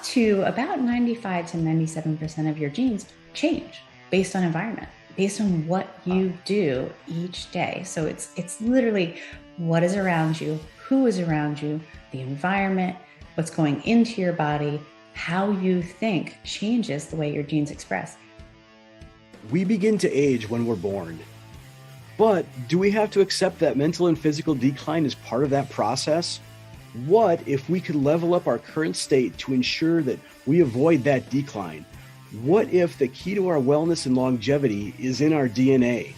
to about 95 to 97% of your genes change based on environment, based on what you do each day. So it's literally what is around you, who is around you, the environment, what's going into your body, how you think changes the way your genes express. We begin to age when we're born. But do we have to accept that mental and physical decline is part of that process? What if we could level up our current state to ensure that we avoid that decline? What if the key to our wellness and longevity is in our DNA?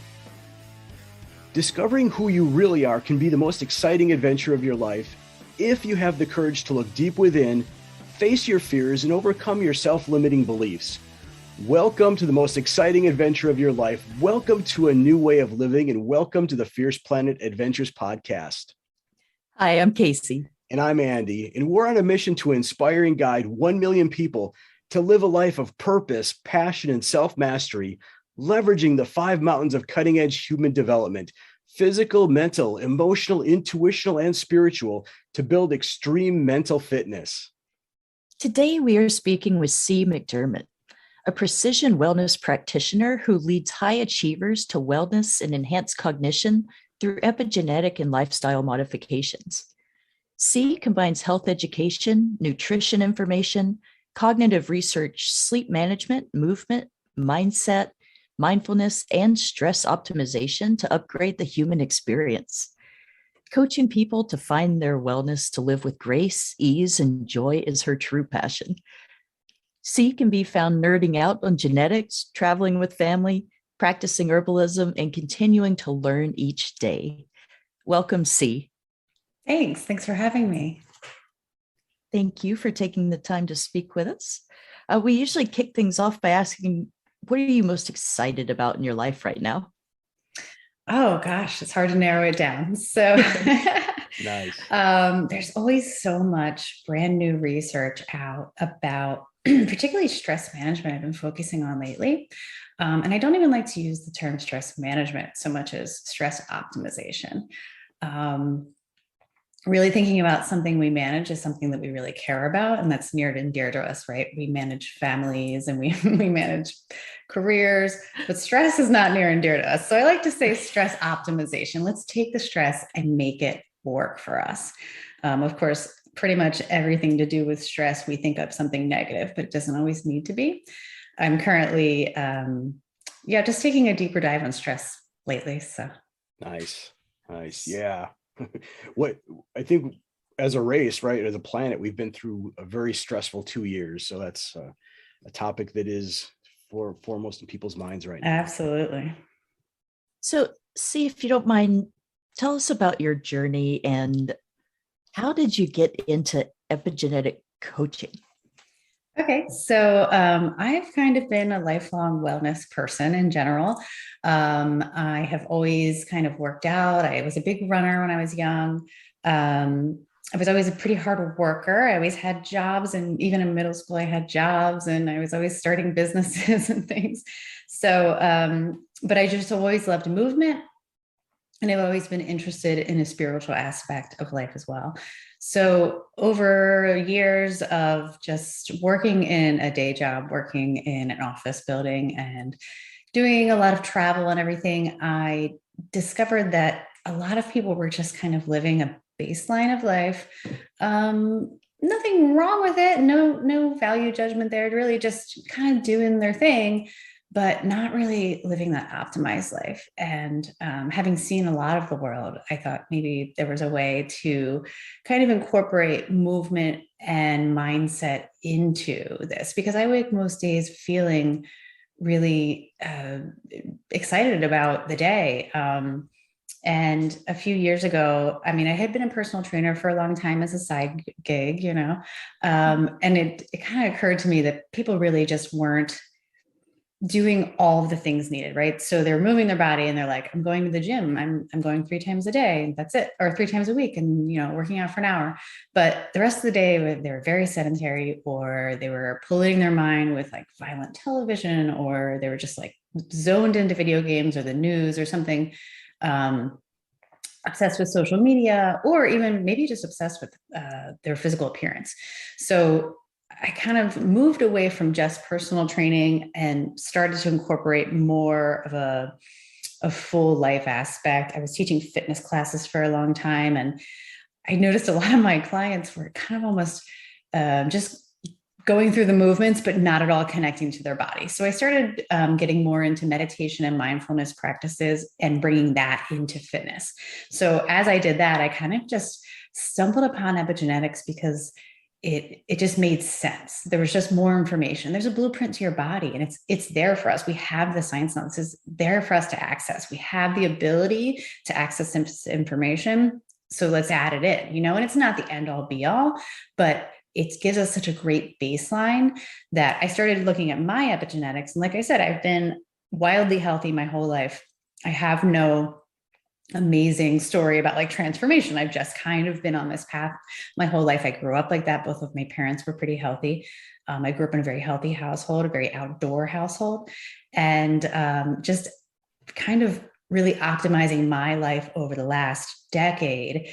Discovering who you really are can be the most exciting adventure of your life if you have the courage to look deep within, face your fears, and overcome your self-limiting beliefs. Welcome to the most exciting adventure of your life. Welcome to a new way of living, and welcome to the Fierce Planet Adventures podcast. Hi, I'm Casey. And I'm Andy, and we're on a mission to inspire and guide 1 million people to live a life of purpose, passion, and self-mastery, leveraging the 5 mountains of cutting-edge human development: physical, mental, emotional, intuitional, and spiritual, to build extreme mental fitness. Today, we are speaking with Cee McDermott, a Precision Wellness Practitioner who leads high achievers to wellness and enhanced cognition through epigenetic and lifestyle modifications. Cee combines health education, nutrition information, cognitive research, sleep management, movement, mindset, mindfulness, and stress optimization to upgrade the human experience. Coaching people to find their wellness to live with grace, ease, and joy is her true passion. Cee can be found nerding out on genetics, traveling with family, practicing herbalism, and continuing to learn each day. Welcome, Cee. Thanks for having me. Thank you for taking the time to speak with us. We usually kick things off by asking, what are you most excited about in your life right now? Oh gosh, it's hard to narrow it down. So Nice. There's always so much brand new research out about particularly stress management I've been focusing on lately. And I don't even like to use the term stress management so much as stress optimization. Really thinking about something we manage is something that we really care about, and that's near and dear to us, right? We manage families and we manage careers, but stress is not near and dear to us. So I like to say stress optimization. Let's take the stress and make it work for us. Of course, pretty much everything to do with stress, we think of something negative, but it doesn't always need to be. I'm currently, just taking a deeper dive on stress lately. So Nice. Yeah. What I think as a race, right, as a planet, we've been through a very stressful 2 years. So that's a topic that is foremost in people's minds right now. absolutely. So, Cee, if you don't mind, tell us about your journey and how did you get into epigenetic coaching? Okay, so I've kind of been a lifelong wellness person in general. I have always kind of worked out. I was a big runner when I was young. I was always a pretty hard worker. I always had jobs, and even in middle school, I had jobs, and I was always starting businesses and things. So, but I just always loved movement. And I've always been interested in a spiritual aspect of life as well. So over years of just working in a day job, working in an office building and doing a lot of travel and everything, I discovered that a lot of people were just kind of living a baseline of life. Nothing wrong with it. No value judgment there. Really just kind of doing their thing, but not really living that optimized life. And having seen a lot of the world, I thought maybe there was a way to kind of incorporate movement and mindset into this, because I wake most days feeling really excited about the day. And a few years ago, I had been a personal trainer for a long time as a side gig, and it kind of occurred to me that people really just weren't doing all of the things needed, right? So they're moving their body and they're like, I'm going to the gym. I'm going 3 times a day, and that's it, or 3 times a week, and working out for an hour. But the rest of the day, they were very sedentary, or they were polluting their mind with like violent television, or they were just like zoned into video games or the news or something, obsessed with social media, or even maybe just obsessed with their physical appearance. So I kind of moved away from just personal training and started to incorporate more of a full life aspect. I was teaching fitness classes for a long time, and I noticed a lot of my clients were kind of almost just going through the movements, but not at all connecting to their body. So I started getting more into meditation and mindfulness practices and bringing that into fitness. So as I did that, I kind of just stumbled upon epigenetics because it just made sense. There was just more information. There's a blueprint to your body, and it's there for us. We have the science now. This is there for us to access. We have the ability to access this information. So let's add it in, and it's not the end all be all, but it gives us such a great baseline that I started looking at my epigenetics. And like I said, I've been wildly healthy my whole life. I have no amazing story about like transformation. I've just kind of been on this path my whole life. I grew up like that. Both of my parents were pretty healthy. I grew up in a very healthy household, a very outdoor household, and just kind of really optimizing my life over the last decade.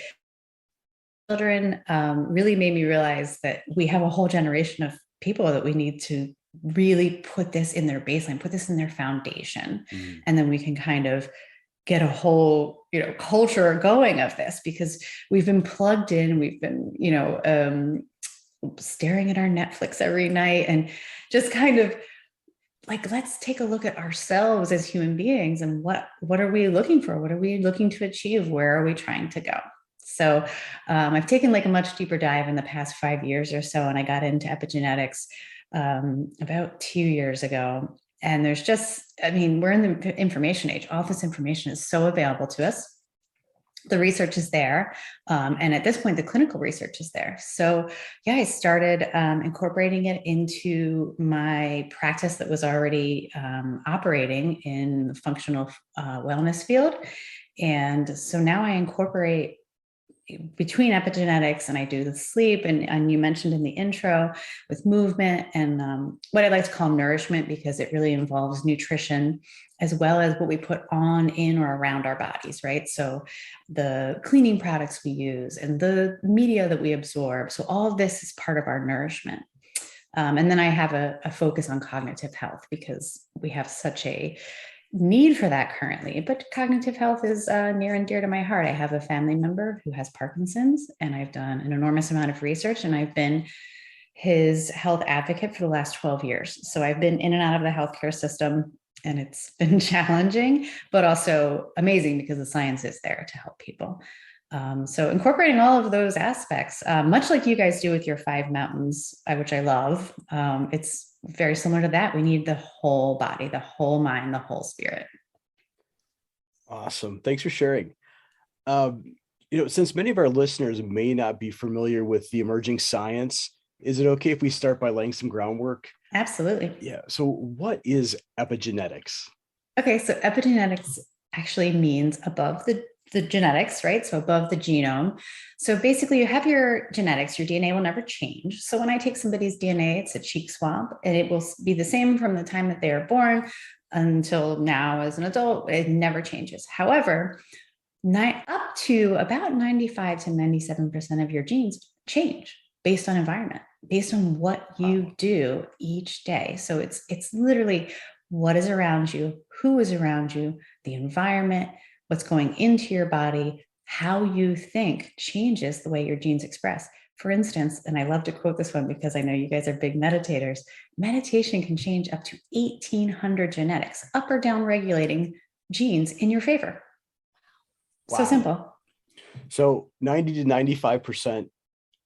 Children really made me realize that we have a whole generation of people that we need to really put this in their baseline, put this in their foundation. And then we can kind of get a whole, culture going of this, because we've been plugged in, we've been, staring at our Netflix every night, and just kind of like, let's take a look at ourselves as human beings, and what are we looking for? What are we looking to achieve? Where are we trying to go? So I've taken like a much deeper dive in the past 5 years or so, and I got into epigenetics about 2 years ago. And there's we're in the information age. All this information is so available to us. The research is there. And at this point, the clinical research is there. So yeah, I started incorporating it into my practice that was already operating in the functional wellness field. And so now I incorporate between epigenetics, and I do the sleep, and you mentioned in the intro with movement and what I like to call nourishment, because it really involves nutrition as well as what we put on, in, or around our bodies, right? So the cleaning products we use and the media that we absorb. So all of this is part of our nourishment. And then I have a focus on cognitive health, because we have such a need for that currently, but cognitive health is near and dear to my heart. I have a family member who has Parkinson's, and I've done an enormous amount of research, and I've been his health advocate for the last 12 years. So I've been in and out of the healthcare system, and it's been challenging, but also amazing, because the science is there to help people. So incorporating all of those aspects, much like you guys do with your 5 mountains, which I love, it's very similar to that. We need the whole body, the whole mind, the whole spirit. Awesome. Thanks for sharing. Since many of our listeners may not be familiar with the emerging science, is it okay if we start by laying some groundwork? Absolutely. Yeah. So what is epigenetics? Okay. So epigenetics actually means above the genetics, right? So above the genome. So basically you have your genetics, your DNA will never change. So when I take somebody's DNA, it's a cheek swab, and it will be the same from the time that they are born until now as an adult. It never changes. However, up to about 95 to 97% of your genes change based on environment, based on what you do each day. So it's literally what is around you, who is around you, the environment, what's going into your body, how you think changes the way your genes express. For instance, and I love to quote this one because I know you guys are big meditators, meditation can change up to 1,800 genetics, up or down regulating genes in your favor. Wow. So simple. So 90 to 95%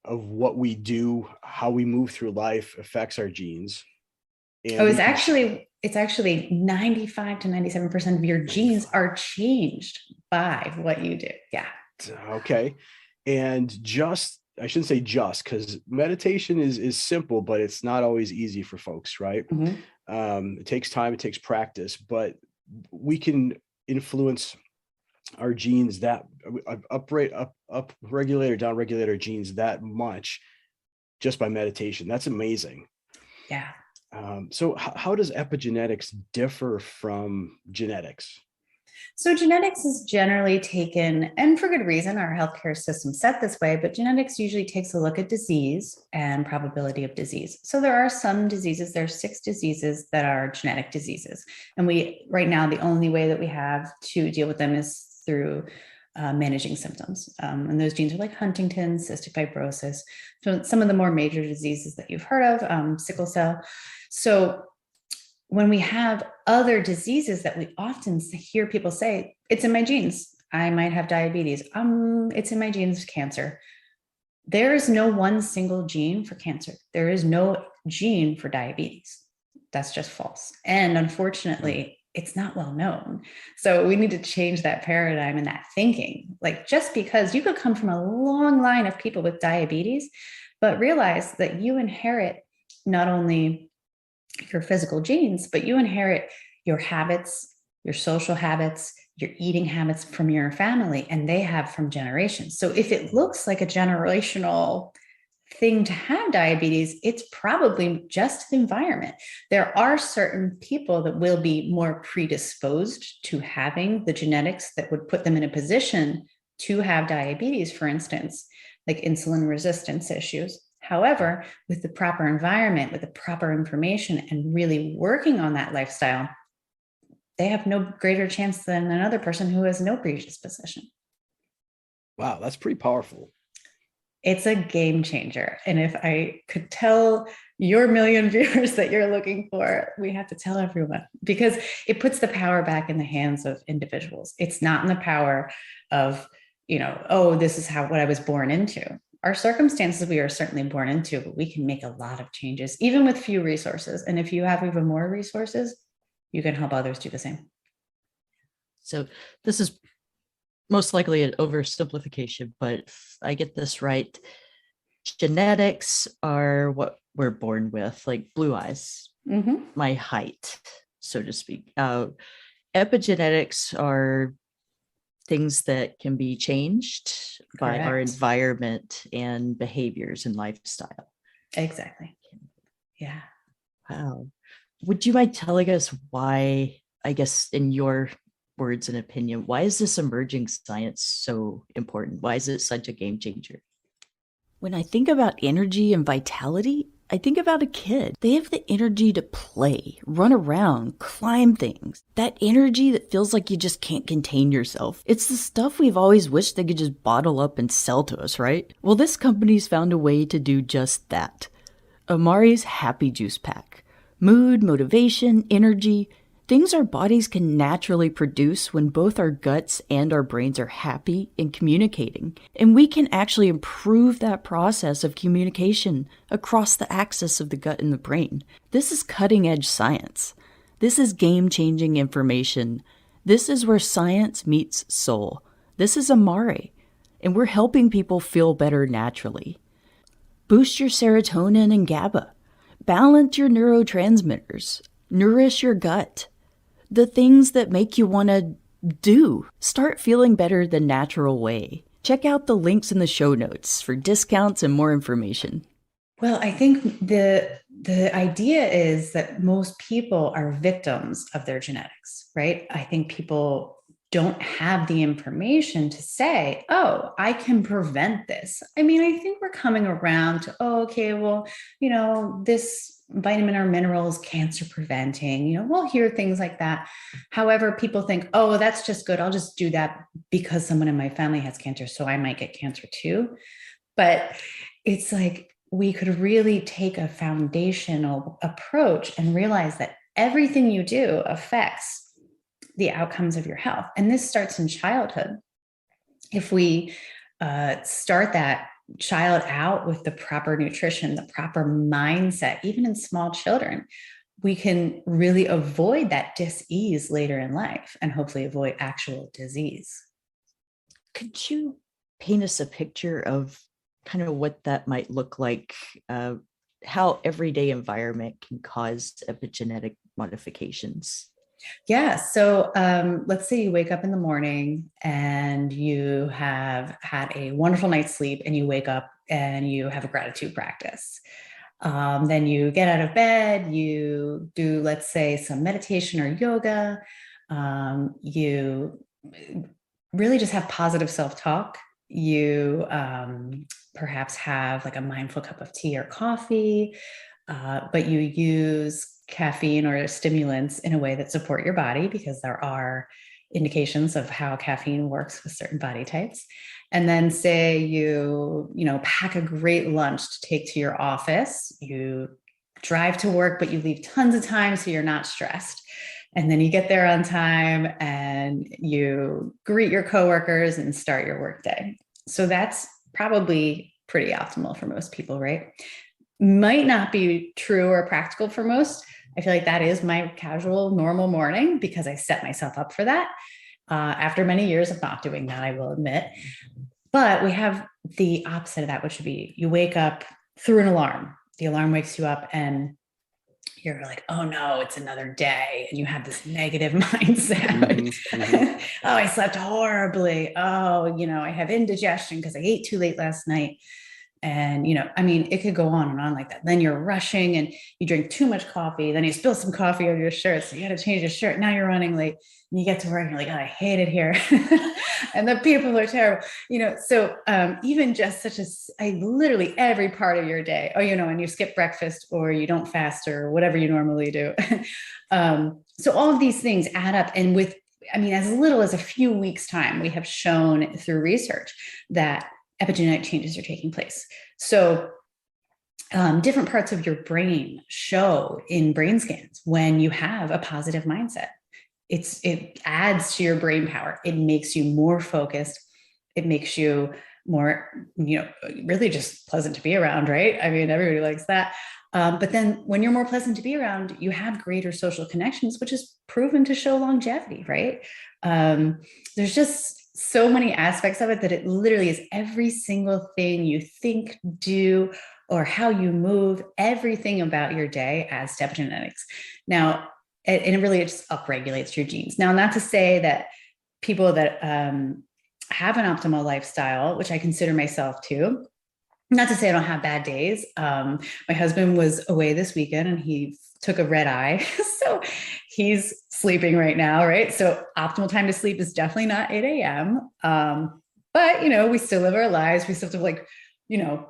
of what we do, how we move through life, affects our genes. And it's actually 95 to 97% of your genes are changed by what you do. Yeah. Okay. And I shouldn't say just, because meditation is simple, but it's not always easy for folks, right? Mm-hmm. It takes time, it takes practice, but we can influence our genes that up regulate or down regulate our genes that much just by meditation. That's amazing. Yeah. So how does epigenetics differ from genetics? So genetics is generally taken, and for good reason, our healthcare system set this way, but genetics usually takes a look at disease and probability of disease. So there are some diseases, there are 6 diseases that are genetic diseases. And right now, the only way that we have to deal with them is through managing symptoms. And those genes are like Huntington's, cystic fibrosis, so some of the more major diseases that you've heard of, sickle cell. So when we have other diseases that we often hear people say, it's in my genes, I might have diabetes, it's in my genes, cancer. There is no one single gene for cancer. There is no gene for diabetes. That's just false. And unfortunately, it's not well known. So we need to change that paradigm and that thinking. Like, just because you could come from a long line of people with diabetes, but realize that you inherit not only your physical genes, but you inherit your habits, your social habits, your eating habits from your family, and they have from generations. So if it looks like a generational thing to have diabetes, it's probably just the environment. There are certain people that will be more predisposed to having the genetics that would put them in a position to have diabetes, for instance, like insulin resistance issues. However, with the proper environment, with the proper information, and really working on that lifestyle, they have no greater chance than another person who has no predisposition. Wow, that's pretty powerful. It's a game changer. And if I could tell your million viewers that you're looking for, we have to tell everyone, because it puts the power back in the hands of individuals. It's not in the power of, oh, this is what I was born into. Our circumstances we are certainly born into, but we can make a lot of changes, even with few resources. And if you have even more resources, you can help others do the same. So this is most likely an oversimplification, but if I get this right, genetics are what we're born with, like blue eyes, my height, so to speak. Epigenetics are things that can be changed by our environment and behaviors and lifestyle. Exactly. Yeah. Wow. Would you mind telling us why, I guess, in your words and opinion, why is this emerging science so important? Why is it such a game changer? When I think about energy and vitality, I think about a kid. They have the energy to play, run around, climb things. That energy that feels like you just can't contain yourself. It's the stuff we've always wished they could just bottle up and sell to us, right? Well, this company's found a way to do just that. Amari's Happy Juice Pack. Mood, motivation, energy, things our bodies can naturally produce when both our guts and our brains are happy and communicating. And we can actually improve that process of communication across the axis of the gut and the brain. This is cutting-edge science. This is game-changing information. This is where science meets soul. This is Amari, and we're helping people feel better naturally. Boost your serotonin and GABA. Balance your neurotransmitters. Nourish your gut. The things that make you want to do. Start feeling better the natural way. Check out the links in the show notes for discounts and more information. Well, I think the idea is that most people are victims of their genetics, right? I think people don't have the information to say, oh, I can prevent this. I mean, I think we're coming around to, oh, okay, well, this vitamin or mineral is cancer preventing, we'll hear things like that. However, people think, oh, that's just good. I'll just do that because someone in my family has cancer, so I might get cancer too. But it's like, we could really take a foundational approach and realize that everything you do affects the outcomes of your health. And this starts in childhood. If we start that child out with the proper nutrition, the proper mindset, even in small children, we can really avoid that dis-ease later in life and hopefully avoid actual disease. Could you paint us a picture of kind of what that might look like, how everyday environment can cause epigenetic modifications? Yeah. So let's say you wake up in the morning and you have had a wonderful night's sleep, and you wake up and you have a gratitude practice. Then you get out of bed, you do, let's say, some meditation or yoga. You really just have positive self-talk. You perhaps have like a mindful cup of tea or coffee, but you use caffeine or stimulants in a way that support your body, because there are indications of how caffeine works with certain body types. And then say you pack a great lunch to take to your office. You drive to work, but you leave tons of time so you're not stressed. And then you get there on time and you greet your coworkers and start your workday. So that's probably pretty optimal for most people, right? Might not be true or practical for most. I feel like that is my casual, normal morning because I set myself up for that. After many years of not doing that, I will admit. But we have the opposite of that, which would be you wake up through an alarm. The alarm wakes you up and you're like, oh no, it's another day. And you have this negative mindset. Oh, I slept horribly. Oh, I have indigestion because I ate too late last night. And, it could go on and on like that. Then you're rushing and you drink too much coffee. Then you spill some coffee on your shirt. So you got to change your shirt. Now you're running late and you get to work and you're like, oh, I hate it here. And the people are terrible, so even just literally every part of your day, and you skip breakfast or you don't fast or whatever you normally do. So all of these things add up. And as little as a few weeks time, we have shown through research that epigenetic changes are taking place. So different parts of your brain show in brain scans when you have a positive mindset. It adds to your brain power. It makes you more focused. It makes you more, really just pleasant to be around, right? Everybody likes that. But then when you're more pleasant to be around, you have greater social connections, which is proven to show longevity, right? There's just so many aspects of it that it literally is every single thing you think, do, or how you move, everything about your day adds to epigenetics. Now, and it just upregulates your genes. Now, not to say that people that have an optimal lifestyle, which I consider myself too, not to say I don't have bad days. My husband was away this weekend and he took a red eye. So he's sleeping right now, right? So optimal time to sleep is definitely not 8 a.m. But, we still live our lives. We still have to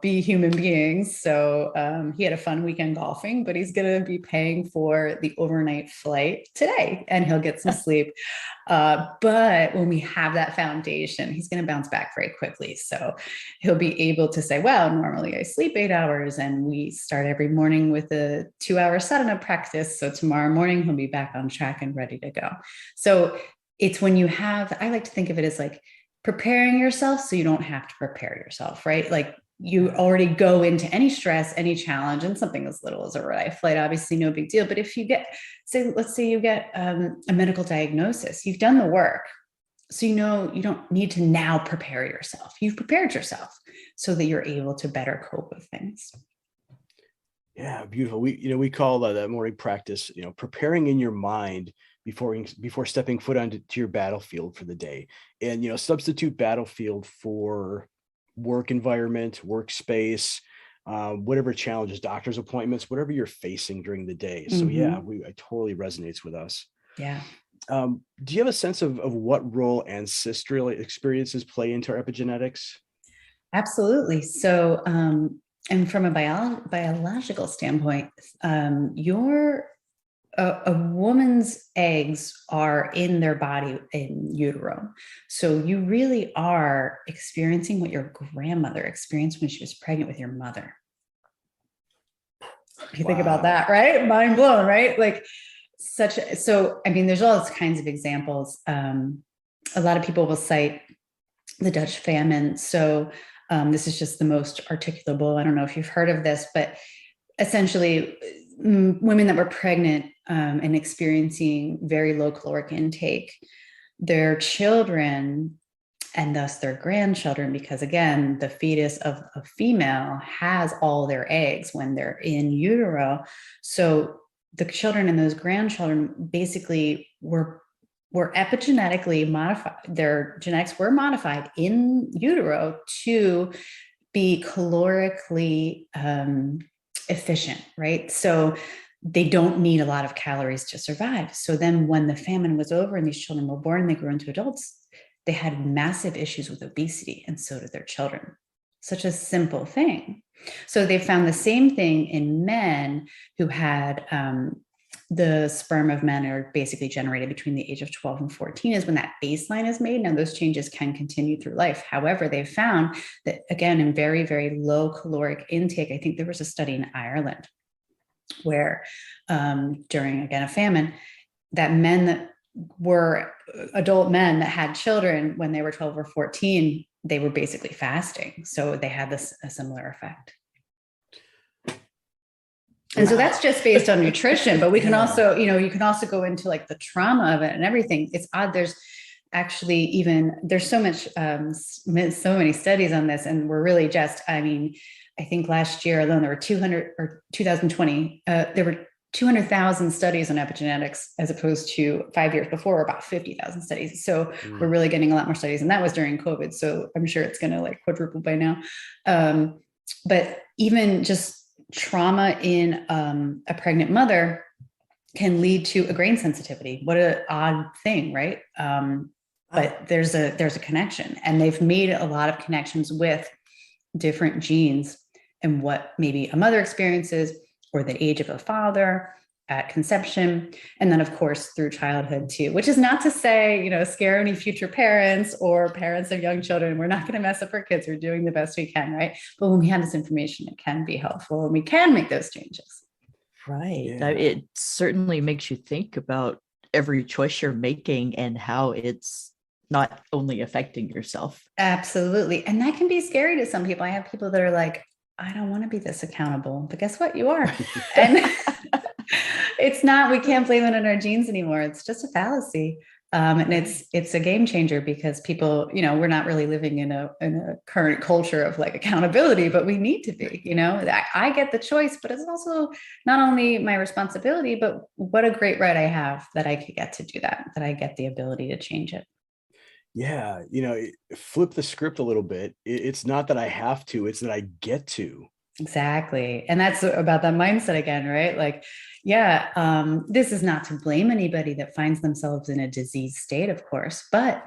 be human beings. So he had a fun weekend golfing, but he's going to be paying for the overnight flight today and he'll get some sleep. But when we have that foundation, he's going to bounce back very quickly. So he'll be able to say, well, normally I sleep 8 hours and we start every morning with a 2-hour sadhana practice. So tomorrow morning, he'll be back on track and ready to go. So it's when you I like to think of it as like preparing yourself so you don't have to prepare yourself, right? Like you already go into any stress, any challenge, and something as little as a red eye flight, obviously no big deal. But if you let's say you get a medical diagnosis, you've done the work. So, you don't need to now prepare yourself. You've prepared yourself so that you're able to better cope with things. Yeah, beautiful. We call that morning practice, preparing in your mind before stepping foot onto your battlefield for the day. And, substitute battlefield for work environment, workspace, whatever challenges, doctor's appointments, whatever you're facing during the day. So yeah, it totally resonates with us. Yeah. Do you have a sense of what role ancestral experiences play into our epigenetics? Absolutely. So, and from a biological standpoint, a woman's eggs are in their body in utero. So you really are experiencing what your grandmother experienced when she was pregnant with your mother. You think about that, right? Mind blown, right? Like there's all kinds of examples. A lot of people will cite the Dutch famine. So this is just the most articulable. I don't know if you've heard of this, but essentially women that were pregnant and experiencing very low caloric intake, their children and thus their grandchildren, because again, the fetus of a female has all their eggs when they're in utero. So the children and those grandchildren basically were epigenetically modified. Their genetics were modified in utero to be calorically efficient, right? So they don't need a lot of calories to survive. So then when the famine was over and these children were born and they grew into adults, they had massive issues with obesity, and so did their children. Such a simple thing. So they found the same thing in men who had the sperm of men are basically generated between the age of 12 and 14 is when that baseline is made. Now, those changes can continue through life. However, they've found that, again, in very, very low caloric intake, I think there was a study in Ireland where during, again, a famine, that men that were adult men that had children when they were 12 or 14, they were basically fasting. So they had a similar effect. And so that's just based on nutrition, but we can also, you can also go into like the trauma of it and everything. It's odd. There's actually there's so many studies on this, and we're really just, I think last year alone, there were 2020, there were 200,000 studies on epigenetics, as opposed to 5 years before, about 50,000 studies. So we're really getting a lot more studies, and that was during COVID. So I'm sure it's going to like quadruple by now. But even just trauma in a pregnant mother can lead to a grain sensitivity. What an odd thing, right? But there's a connection, and they've made a lot of connections with different genes and what maybe a mother experiences, or the age of a father at conception, and then of course through childhood too, which is not to say, scare any future parents or parents of young children. We're not going to mess up our kids. We're doing the best we can, right? But when we have this information, it can be helpful, and we can make those changes. Right. Yeah. It certainly makes you think about every choice you're making and how it's not only affecting yourself. Absolutely. And that can be scary to some people. I have people that are like, I don't want to be this accountable, but guess what? You are. And it's not, we can't blame it on our genes anymore. It's just a fallacy. And it's a game changer, because people, we're not really living in a current culture of like accountability, but we need to be, I get the choice, but it's also not only my responsibility, but what a great right I have that I could get to do that I get the ability to change it. Yeah. Flip the script a little bit. It's not that I have to, it's that I get to. Exactly. And that's about that mindset again, right? Like, this is not to blame anybody that finds themselves in a disease state, of course, but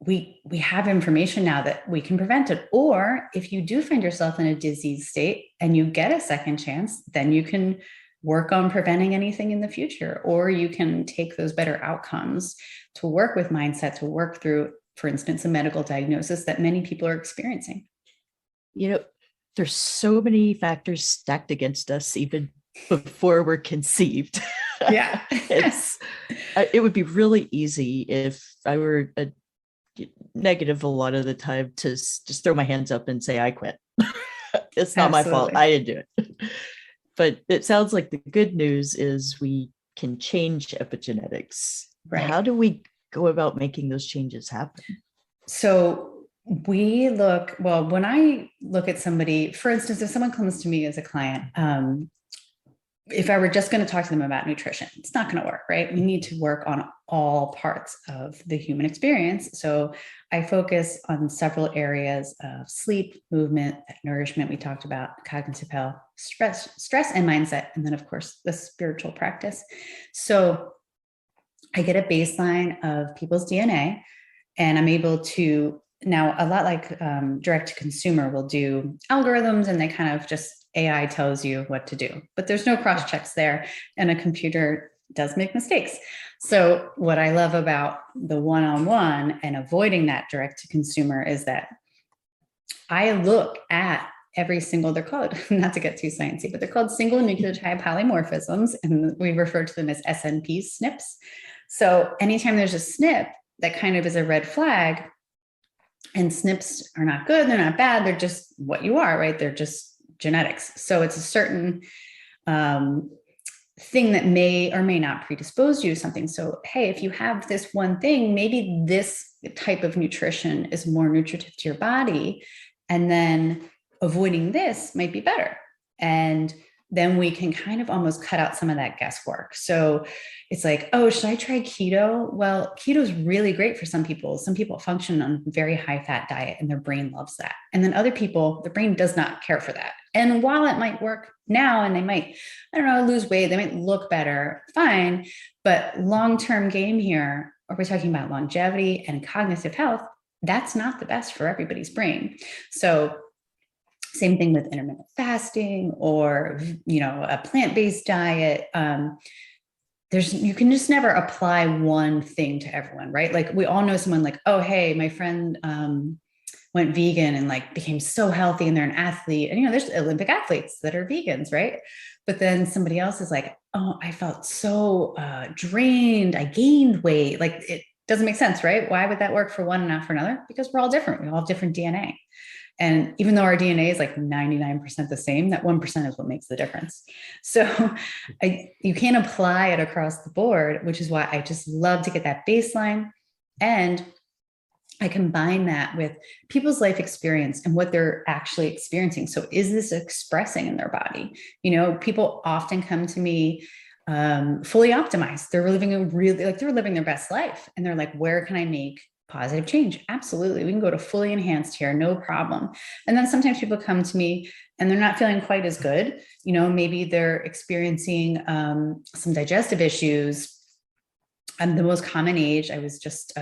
we have information now that we can prevent it. Or if you do find yourself in a disease state and you get a second chance, then you can work on preventing anything in the future, or you can take those better outcomes to work with mindset, to work through, for instance, a medical diagnosis that many people are experiencing. There's so many factors stacked against us even before we're conceived. Yeah. It would be really easy if I were a negative a lot of the time to just throw my hands up and say, I quit. It's not my fault. I didn't do it. But it sounds like the good news is we can change epigenetics. Right. How do we go about making those changes happen? So when I look at somebody, for instance, if someone comes to me as a client, if I were just going to talk to them about nutrition, it's not going to work, right? We need to work on all parts of the human experience. So I focus on several areas of sleep, movement, nourishment. We talked about cognitive health, stress and mindset, and then of course the spiritual practice. So I get a baseline of people's DNA, and I'm able to, now a lot like direct to consumer will do algorithms, and they kind of just, AI tells you what to do, but there's no cross checks there, and a computer does make mistakes. So what I love about the one-on-one and avoiding that direct to consumer is that I look at every single, they're called, not to get too sciencey, but they're called single nucleotide polymorphisms, and we refer to them as SNPs, SNPs. So anytime there's a SNP that kind of is a red flag, and SNPs are not good, they're not bad, they're just what you are, right? They're just genetics. So it's a certain thing that may or may not predispose you to something. So, hey, if you have this one thing, maybe this type of nutrition is more nutritive to your body, and then avoiding this might be better. And then we can kind of almost cut out some of that guesswork. So it's like, oh, should I try keto? Well, keto is really great for some people. Some people function on a very high fat diet and their brain loves that. And then other people, the brain does not care for that. And while it might work now and they might, I don't know, lose weight, they might look better, fine. But long-term game here, or we're talking about longevity and cognitive health, that's not the best for everybody's brain. So same thing with intermittent fasting or, a plant-based diet. You can just never apply one thing to everyone, right? Like we all know someone like, oh, hey, my friend went vegan and like became so healthy and they're an athlete. And, there's Olympic athletes that are vegans, right? But then somebody else is like, oh, I felt so drained. I gained weight. Like it doesn't make sense, right? Why would that work for one and not for another? Because we're all different. We all have different DNA. And even though our DNA is like 99% the same, that 1% is what makes the difference. So you can't apply it across the board, which is why I just love to get that baseline. And I combine that with people's life experience and what they're actually experiencing. So is this expressing in their body? People often come to me fully optimized. They're living they're living their best life. And they're like, where can I make positive change? Absolutely. We can go to fully enhanced here, no problem. And then sometimes people come to me and they're not feeling quite as good. Maybe they're experiencing some digestive issues. The most common age, I was just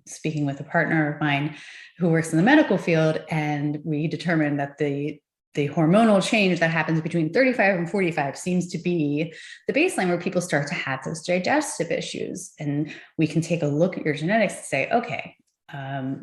speaking with a partner of mine who works in the medical field, and we determined that the hormonal change that happens between 35 and 45 seems to be the baseline where people start to have those digestive issues. And we can take a look at your genetics and say, okay,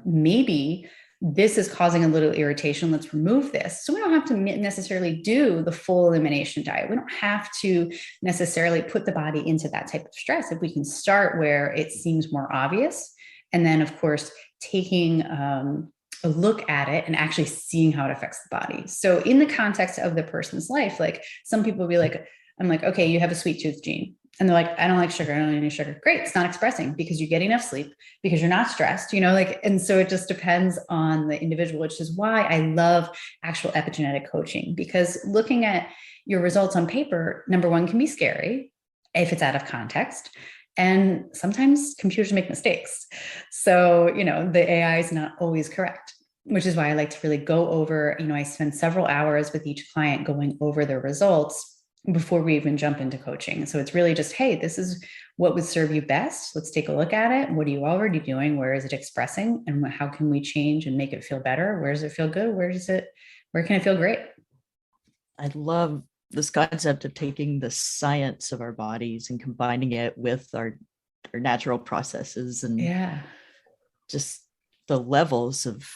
maybe this is causing a little irritation. Let's remove this. So we don't have to necessarily do the full elimination diet. We don't have to necessarily put the body into that type of stress. If we can start where it seems more obvious, and then of course, taking a look at it and actually seeing how it affects the body. So in the context of the person's life, like some people will be like, I'm like, okay, you have a sweet tooth gene. And they're like, I don't like sugar. I don't eat any sugar. Great. It's not expressing because you get enough sleep, because you're not stressed, and so it just depends on the individual, which is why I love actual epigenetic coaching, because looking at your results on paper, number one, can be scary if it's out of context. And sometimes computers make mistakes. So, the AI is not always correct, which is why I like to really go over, I spend several hours with each client going over their results before we even jump into coaching. So it's really just, hey, this is what would serve you best. Let's take a look at it. What are you already doing? Where is it expressing? And how can we change and make it feel better? Where does it feel good? Where can it feel great? I love this concept of taking the science of our bodies and combining it with our natural processes, and just the levels of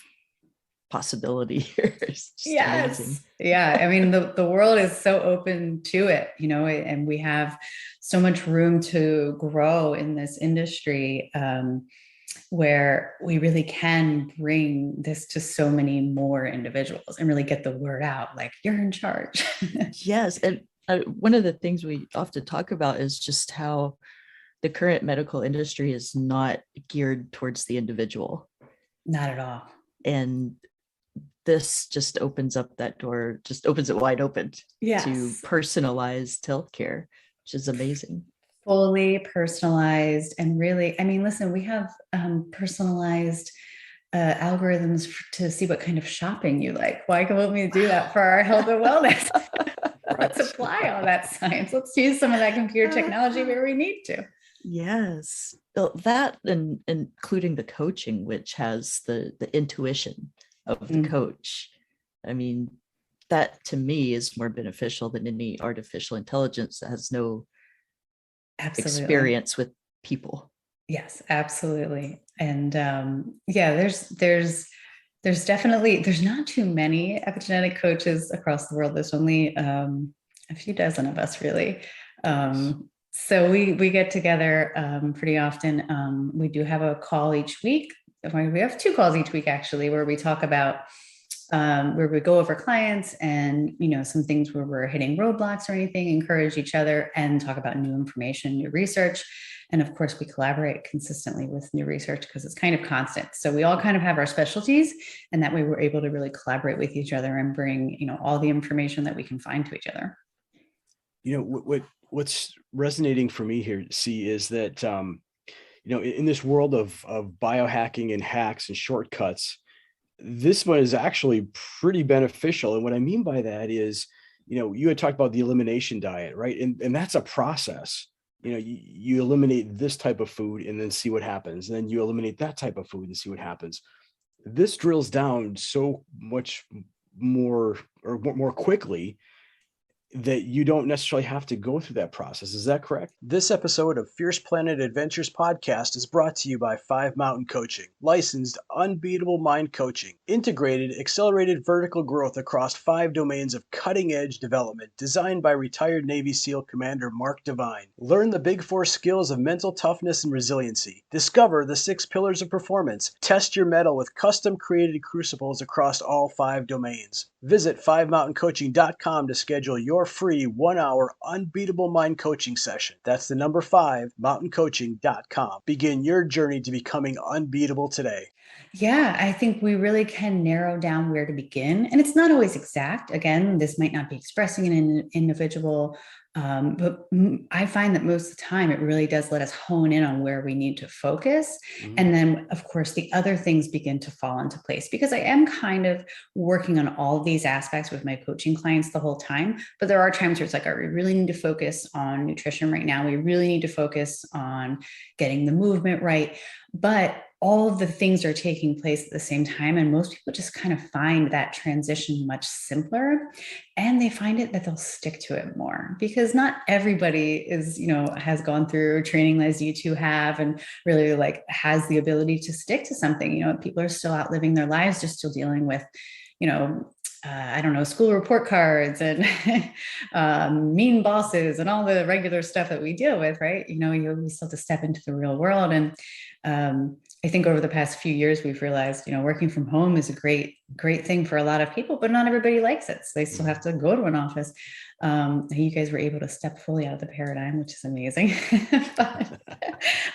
possibility here is just amazing. Yeah. I mean, the world is so open to it, and we have so much room to grow in this industry, where we really can bring this to so many more individuals and really get the word out, like you're in charge. Yes. And one of the things we often talk about is just how the current medical industry is not geared towards the individual. Not at all. And this just opens up that door, just opens it wide open to personalized healthcare, which is amazing. Fully personalized. And really, I mean, listen, we have personalized algorithms to see what kind of shopping you like. Why can't we do that for our health and wellness? Let's apply all that science. Let's use some of that computer technology where we need to. Yes. Well, that, and including the coaching, which has the intuition of the coach. I mean, that to me is more beneficial than any artificial intelligence that has no experience with people. Yes, absolutely. And there's definitely, there's not too many epigenetic coaches across the world. There's only a few dozen of us, really. So we get together pretty often. We do have a call each week. We have 2 calls each week, actually, where we talk about where we go over clients and, some things where we're hitting roadblocks or anything, encourage each other and talk about new information, new research. And of course, we collaborate consistently with new research because it's kind of constant. So we all kind of have our specialties, and that way we're able to really collaborate with each other and bring, all the information that we can find to each other. What's resonating for me here, Cee, is that, in this world of biohacking and hacks and shortcuts, This one is actually pretty beneficial. And what I mean by that is, you had talked about the elimination diet, right? And that's a process. You eliminate this type of food and then see what happens. And then you eliminate that type of food and see what happens. This drills down so much more or more quickly that you don't necessarily have to go through that process. Is that correct? This episode of Fierce Planet Adventures podcast is brought to you by 5 Mountain Coaching, licensed unbeatable mind coaching, integrated accelerated vertical growth across 5 domains of cutting-edge development designed by retired Navy SEAL Commander Mark Devine. Learn the Big 4 skills of mental toughness and resiliency. Discover the 6 pillars of performance. Test your mettle with custom-created crucibles across all 5 domains. Visit 5mountaincoaching.com to schedule your free 1-hour unbeatable mind coaching session. That's the number 5, mountaincoaching.com. Begin your journey to becoming unbeatable today. Yeah, I think we really can narrow down where to begin. And it's not always exact. Again, this might not be expressing an individual, but I find that most of the time it really does let us hone in on where we need to focus. Mm-hmm. And then, of course, the other things begin to fall into place, because I am kind of working on all of these aspects with my coaching clients the whole time. But there are times where it's like, all right, we really need to focus on nutrition right now. We really need to focus on getting the movement right. But all of the things are taking place at the same time. And most people just kind of find that transition much simpler, and they find it that they'll stick to it more, because not everybody is, has gone through training as you two have and really has the ability to stick to something. People are still out living their lives, just still dealing with, school report cards and mean bosses and all the regular stuff that we deal with, right? We still have to step into the real world. And I think over the past few years, we've realized, working from home is a great thing for a lot of people, but not everybody likes it. So they still have to go to an office. You guys were able to step fully out of the paradigm, which is amazing,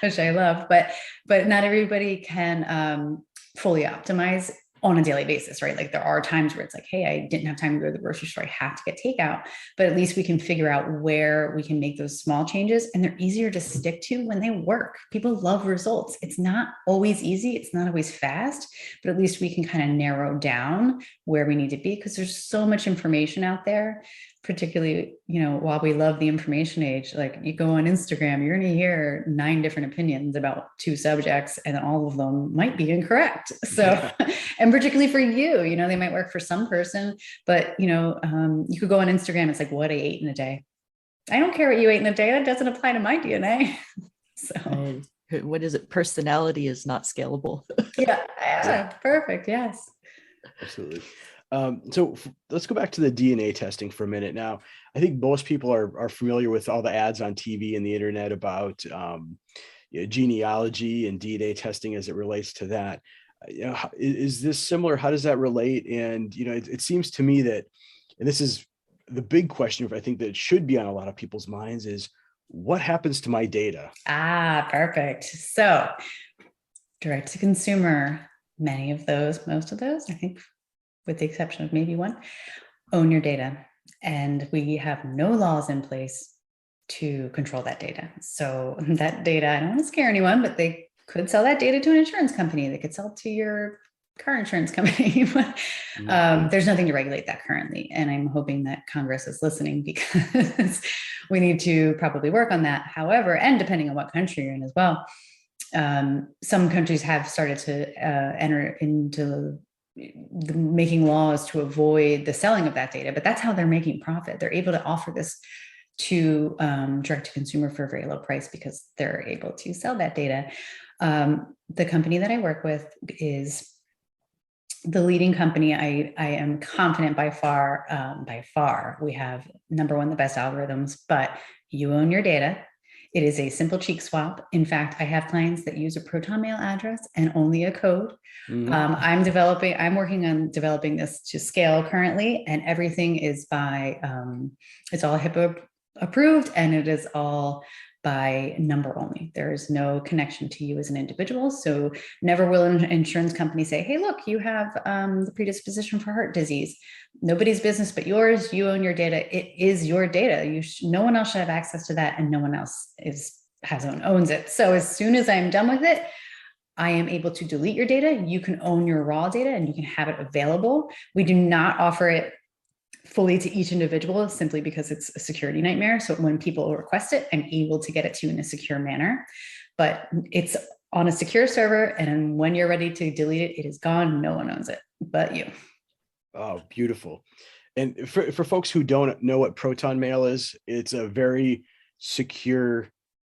which I love, but not everybody can fully optimize on a daily basis, right? Like there are times where it's like, hey, I didn't have time to go to the grocery store, I have to get takeout, but at least we can figure out where we can make those small changes, and they're easier to stick to when they work. People love results. It's not always easy. It's not always fast, but at least we can kind of narrow down where we need to be, because there's so much information out there, particularly, while we love the information age. Like you go on Instagram, you're going to hear 9 different opinions about 2 subjects, and all of them might be incorrect. So, and particularly for you, they might work for some person, but, you could go on Instagram. It's like what I ate in a day. I don't care what you ate in a day. That doesn't apply to my DNA. So what is it? Personality is not scalable. Yeah. Perfect. Yes. Absolutely. So let's go back to the DNA testing for a minute. Now, I think most people are familiar with all the ads on TV and the internet about genealogy and DNA testing as it relates to that. Is this similar? How does that relate? And, it seems to me that, and this is the big question I think that should be on a lot of people's minds, is what happens to my data? Perfect. So direct to consumer, most of those, I think, with the exception of maybe one, own your data. And we have no laws in place to control that data. So that data, I don't want to scare anyone, but they could sell that data to an insurance company. They could sell to your car insurance company. There's nothing to regulate that currently. And I'm hoping that Congress is listening, because we need to probably work on that. However, and depending on what country you're in as well, some countries have started to enter into making laws to avoid the selling of that data, but that's how they're making profit. They're able to offer this to direct to consumer for a very low price, because they're able to sell that data. The company that I work with is the leading company. I am confident by far, we have number one, the best algorithms, but you own your data. It is a simple cheek swap. In fact, I have clients that use a Proton mail address and only a code. Mm-hmm. I'm working on developing this to scale currently, and everything is by, it's all HIPAA approved, and it is all by number only. There is no connection to you as an individual. So never will an insurance company say, hey, look, you have the predisposition for heart disease. Nobody's business but yours. You own your data. It is your data. No one else should have access to that, and no one else owns it. So as soon as I'm done with it, I am able to delete your data. You can own your raw data and you can have it available. We do not offer it fully to each individual simply because it's a security nightmare. So when people request it, I'm able to get it to you in a secure manner, but it's on a secure server. And when you're ready to delete it, it is gone. No one owns it but you. Oh, beautiful. And for folks who don't know what Proton Mail is, it's a very secure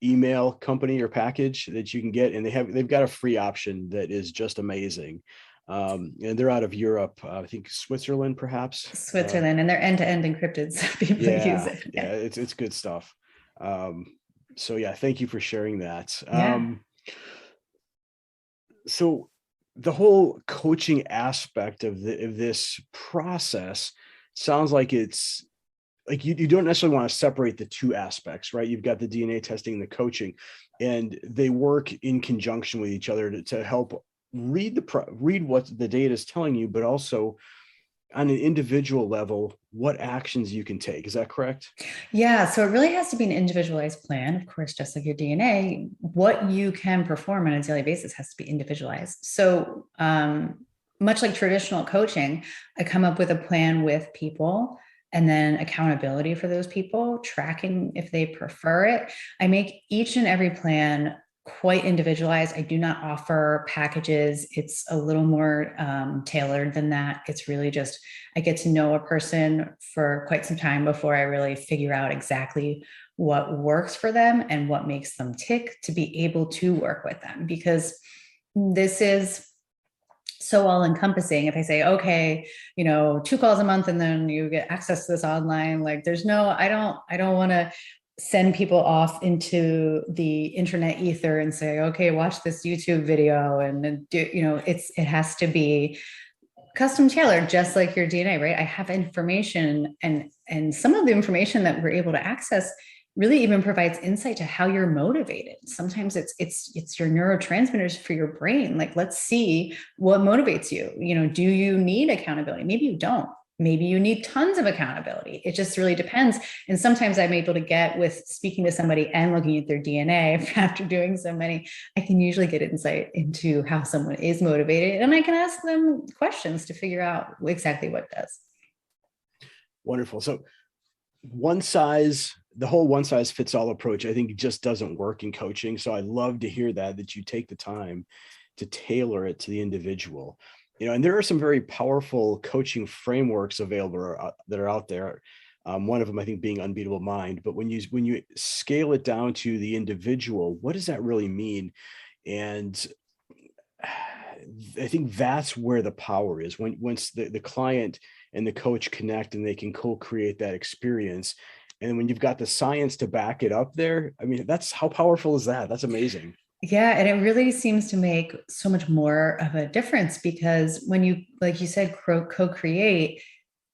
email company or package that you can get, and they've got a free option that is just amazing. And they're out of Europe, I think Switzerland, perhaps. Switzerland, and they're end-to-end encrypted, so people use it. Yeah, it's good stuff. So yeah, thank you for sharing that. So the whole coaching aspect of this process sounds like it's like you don't necessarily want to separate the two aspects, right? You've got the DNA testing and the coaching, and they work in conjunction with each other to help read what the data is telling you, but also on an individual level, what actions you can take. Is that correct? Yeah. So it really has to be an individualized plan. Of course, just like your DNA, what you can perform on a daily basis has to be individualized. So much like traditional coaching, I come up with a plan with people and then accountability for those people, tracking if they prefer it. I make each and every plan quite individualized. I do not offer packages. It's a little more tailored than that. It's really just, I get to know a person for quite some time before I really figure out exactly what works for them and what makes them tick to be able to work with them. Because this is so all encompassing. If I say, okay, 2 calls a month and then you get access to this online, like there's no, I don't want to send people off into the internet ether and say, okay, watch this YouTube video. And it has to be custom tailored, just like your DNA, right? I have information, and some of the information that we're able to access really even provides insight to how you're motivated. Sometimes it's your neurotransmitters for your brain. Like, let's see what motivates you. Do you need accountability? Maybe you don't. Maybe you need tons of accountability. It just really depends. And sometimes I'm able to get, with speaking to somebody and looking at their DNA after doing so many, I can usually get insight into how someone is motivated, and I can ask them questions to figure out exactly what does. Wonderful. So the whole one size fits all approach, I think, just doesn't work in coaching. So I love to hear that you take the time to tailor it to the individual. And there are some very powerful coaching frameworks available that are out there. One of them, I think, being Unbeatable Mind. But when you scale it down to the individual, what does that really mean? And I think that's where the power is. Once the client and the coach connect and they can co-create that experience. And when you've got the science to back it up there, I mean, that's how powerful is that? That's amazing. Yeah. And it really seems to make so much more of a difference, because when you, like you said, co-create,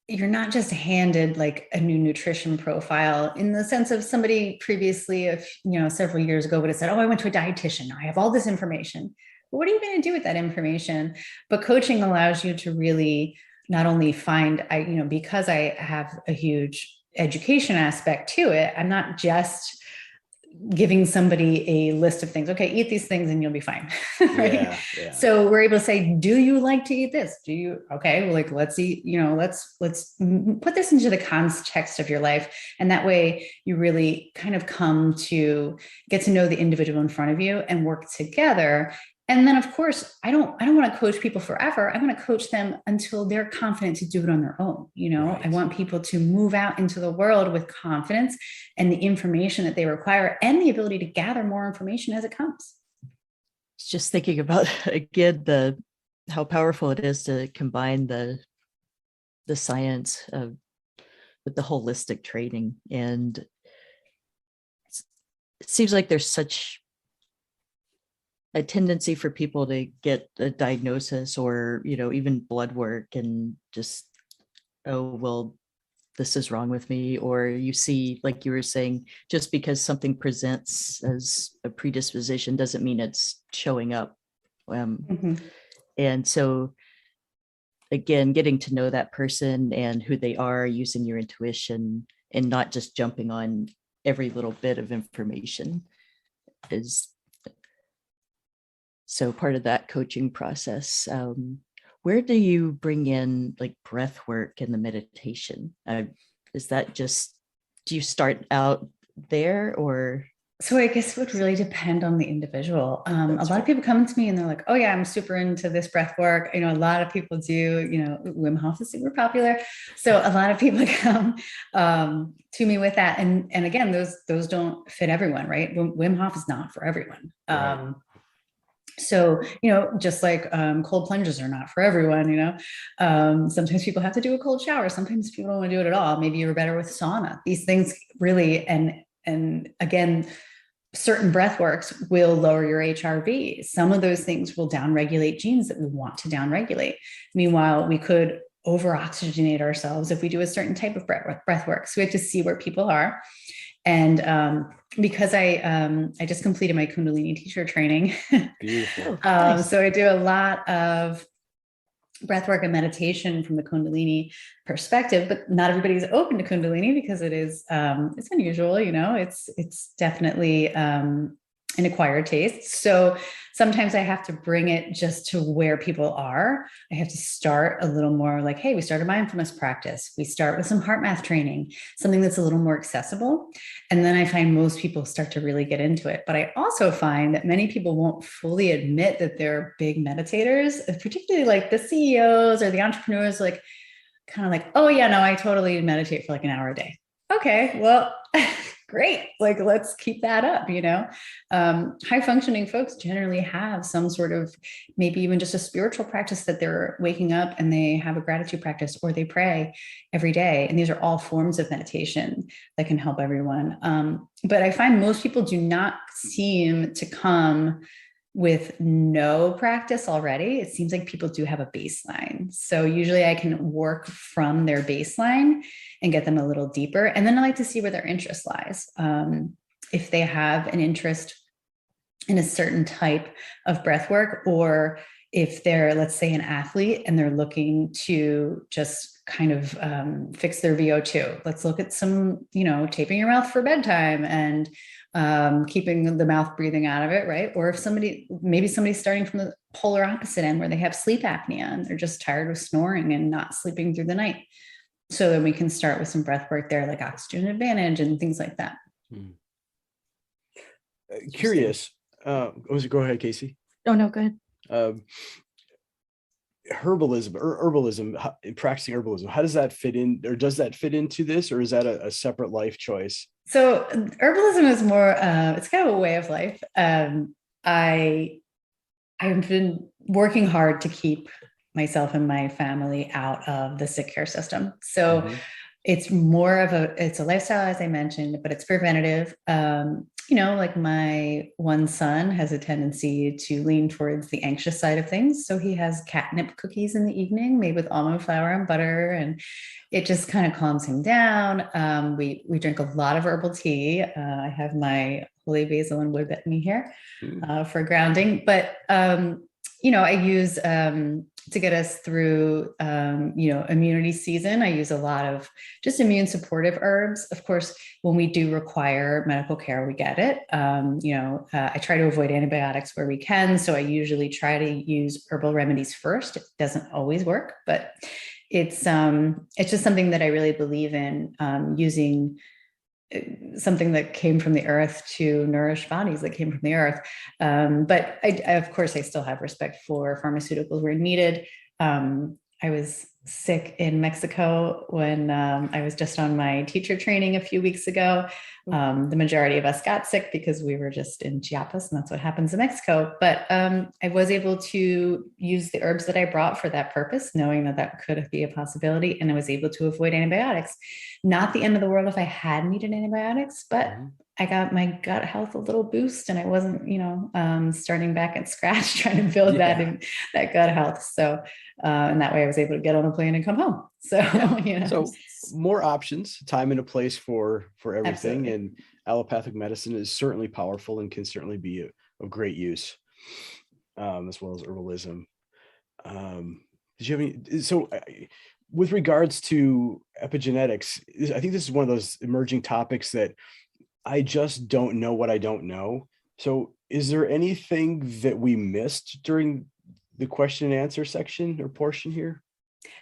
you're not just handed like a new nutrition profile in the sense of somebody previously, several years ago would have said, oh, I went to a dietitian. I have all this information. But what are you going to do with that information? But coaching allows you to really not only find, because I have a huge education aspect to it, I'm not just giving somebody a list of things. Okay, eat these things and you'll be fine. Right. Yeah. So we're able to say, do you like to eat this? Do you? Okay. Well, like, let's eat, let's put this into the context of your life. And that way you really kind of come to get to know the individual in front of you and work together. And then, of course, I don't want to coach people forever. I want to coach them until they're confident to do it on their own. Right. I want people to move out into the world with confidence and the information that they require and the ability to gather more information as it comes. Just thinking about, again, how powerful it is to combine the science with the holistic training. And it seems like there's such a tendency for people to get a diagnosis or, even blood work and just, oh, well, this is wrong with me. Or you see, like you were saying, just because something presents as a predisposition doesn't mean it's showing up. And so, again, getting to know that person and who they are, using your intuition and not just jumping on every little bit of information is So part of that coaching process, where do you bring in like breath work and the meditation? Is that just, do you start out there or? So I guess it would really depend on the individual. A That's lot of fair. people come to me and they're like, "Oh yeah, I'm super into this breath work." A lot of people do. Wim Hof is super popular, so a lot of people come to me with that. And again, those don't fit everyone, right? Wim Hof is not for everyone. Right. So, just like cold plunges are not for everyone, sometimes people have to do a cold shower. Sometimes people don't want to do it at all. Maybe you're better with sauna. These things really, and again, certain breath works will lower your HRV. Some of those things will downregulate genes that we want to downregulate. Meanwhile, we could over oxygenate ourselves if we do a certain type of breath work. So we have to see where people are. And because I just completed my Kundalini teacher training, Beautiful. Nice. so I do a lot of breathwork and meditation from the Kundalini perspective, but not everybody's open to Kundalini because it's unusual. It's definitely an acquired taste. So sometimes I have to bring it just to where people are. I have to start a little more like, hey, we start a mindfulness practice. We start with some heart math training, something that's a little more accessible. And then I find most people start to really get into it. But I also find that many people won't fully admit that they're big meditators, particularly like the CEOs or the entrepreneurs, like kind of like, oh yeah, no, I totally meditate for like an hour a day. Okay, well, great. Like, let's keep that up. High functioning folks generally have some sort of, maybe even just a spiritual practice that they're waking up and they have a gratitude practice or they pray every day. And these are all forms of meditation that can help everyone. But I find most people do not seem to come with no practice already. It seems like people do have a baseline. So usually I can work from their baseline and get them a little deeper. And then I like to see where their interest lies. If they have an interest in a certain type of breath work, or if they're, let's say, an athlete and they're looking to just kind of fix their VO2, let's look at some, taping your mouth for bedtime and keeping the mouth breathing out of it, right? Or if maybe somebody's starting from the polar opposite end where they have sleep apnea and they're just tired of snoring and not sleeping through the night. So then we can start with some breath work there, like oxygen advantage and things like that. Curious. Go ahead, Casey. Oh, no, go ahead. Herbalism, practicing herbalism, how does that fit in, or does that fit into this, or is that a separate life choice? So herbalism is more, it's kind of a way of life. I've been working hard to keep myself and my family out of the sick care system. So it's more of it's a lifestyle, as I mentioned, but it's preventative. Like my one son has a tendency to lean towards the anxious side of things. So he has catnip cookies in the evening made with almond flour and butter, and it just kind of calms him down. We drink a lot of herbal tea. I have my holy basil and wood betony here for grounding, but I use to get us through, immunity season. I use a lot of just immune supportive herbs. Of course, when we do require medical care, we get it. I try to avoid antibiotics where we can. So I usually try to use herbal remedies first. It doesn't always work, but it's just something that I really believe in, using something that came from the earth to nourish bodies that came from the earth. But I, of course, I still have respect for pharmaceuticals where needed. I was sick in Mexico when I was just on my teacher training a few weeks ago. The majority of us got sick because we were just in Chiapas, and that's what happens in Mexico. But I was able to use the herbs that I brought for that purpose, knowing that could be a possibility. And I was able to avoid antibiotics. Not the end of the world if I had needed antibiotics, but I got my gut health a little boost, and I wasn't, starting back at scratch trying to build that gut health. So, and that way I was able to get on a plane and come home. So, So more options, time and a place for everything. Absolutely. And allopathic medicine is certainly powerful and can certainly be of great use, as well as herbalism. Did you have any, so with regards to epigenetics, I think this is one of those emerging topics that I just don't know what I don't know. So is there anything that we missed during the question and answer section or portion here?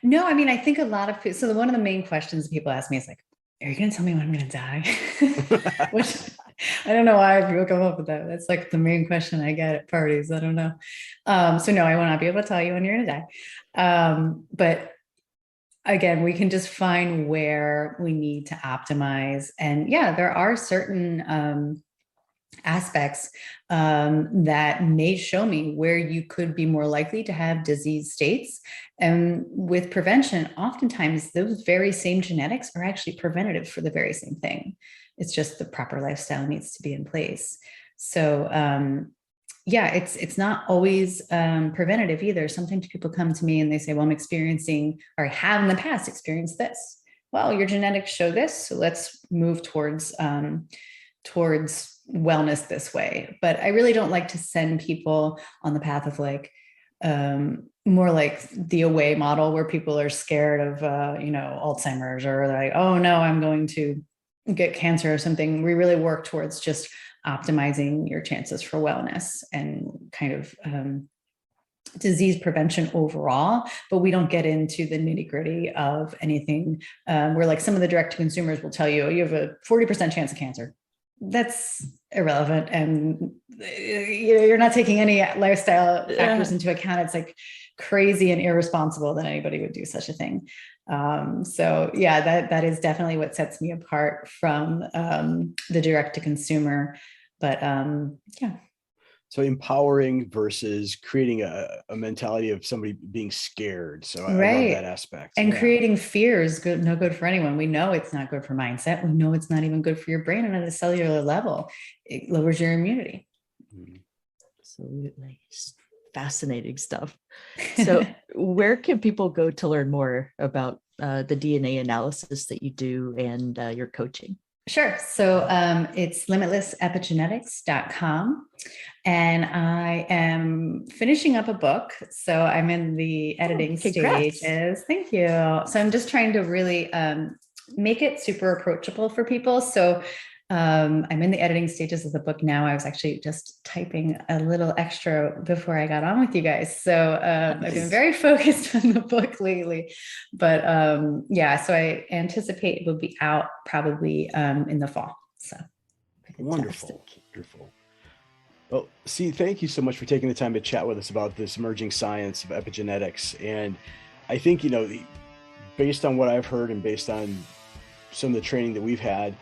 No, I mean, I think a lot of people, so one of the main questions people ask me is like, are you going to tell me when I'm going to die? Which I don't know why people come up with that. That's like the main question I get at parties. I don't know. So no, I will not be able to tell you when you're going to die. But again, we can just find where we need to optimize. And yeah, there are certain aspects that may show me where you could be more likely to have disease states. And with prevention, oftentimes those very same genetics are actually preventative for the very same thing. It's just the proper lifestyle needs to be in place. So yeah, it's not always preventative either. Sometimes people come to me and they say, well, I'm experiencing, or I have in the past experienced this. Well, your genetics show this, so let's move towards wellness this way. But I really don't like to send people on the path of like more like the away model where people are scared of Alzheimer's, or they're like, oh no, I'm going to get cancer or something. We really work towards just optimizing your chances for wellness and kind of disease prevention overall, but we don't get into the nitty gritty of anything where like some of the direct to consumers will tell you, you have a 40% chance of cancer. That's irrelevant. And you're not taking any lifestyle factors into account. It's like crazy and irresponsible that anybody would do such a thing. So yeah, that is definitely what sets me apart from the direct to consumer. But yeah. So empowering versus creating a mentality of somebody being scared. So I love that aspect. And creating fear is good, no good for anyone. We know it's not good for mindset. We know it's not even good for your brain. And at a cellular level, it lowers your immunity. Absolutely. Fascinating stuff. So where can people go to learn more about the DNA analysis that you do and your coaching? Sure. So it's limitlessepigenetics.com. And I am finishing up a book. So I'm in the editing stages. Thank you. So I'm just trying to really make it super approachable for people. So I'm in the editing stages of the book now. I was actually just typing a little extra before I got on with you guys. So I've been very focused on the book lately, but yeah, so I anticipate it will be out probably in the fall. So wonderful. Well, Cee, thank you so much for taking the time to chat with us about this emerging science of epigenetics. And I think, based on what I've heard and based on some of the training that we've had,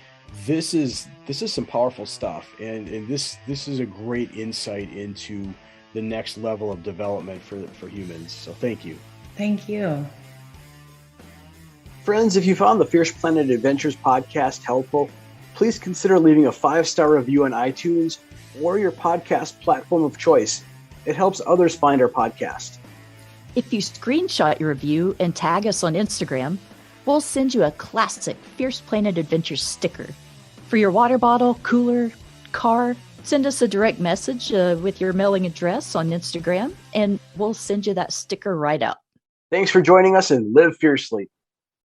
this is some powerful stuff, and this is a great insight into the next level of development for humans. So thank you. Thank you. Friends, if you found the Fierce Planet Adventures podcast helpful, please consider leaving a 5-star review on iTunes or your podcast platform of choice. It helps others find our podcast. If you screenshot your review and tag us on Instagram, we'll send you a classic Fierce Planet Adventures sticker. For your water bottle, cooler, car, send us a direct message with your mailing address on Instagram, and we'll send you that sticker right out. Thanks for joining us, and live fiercely.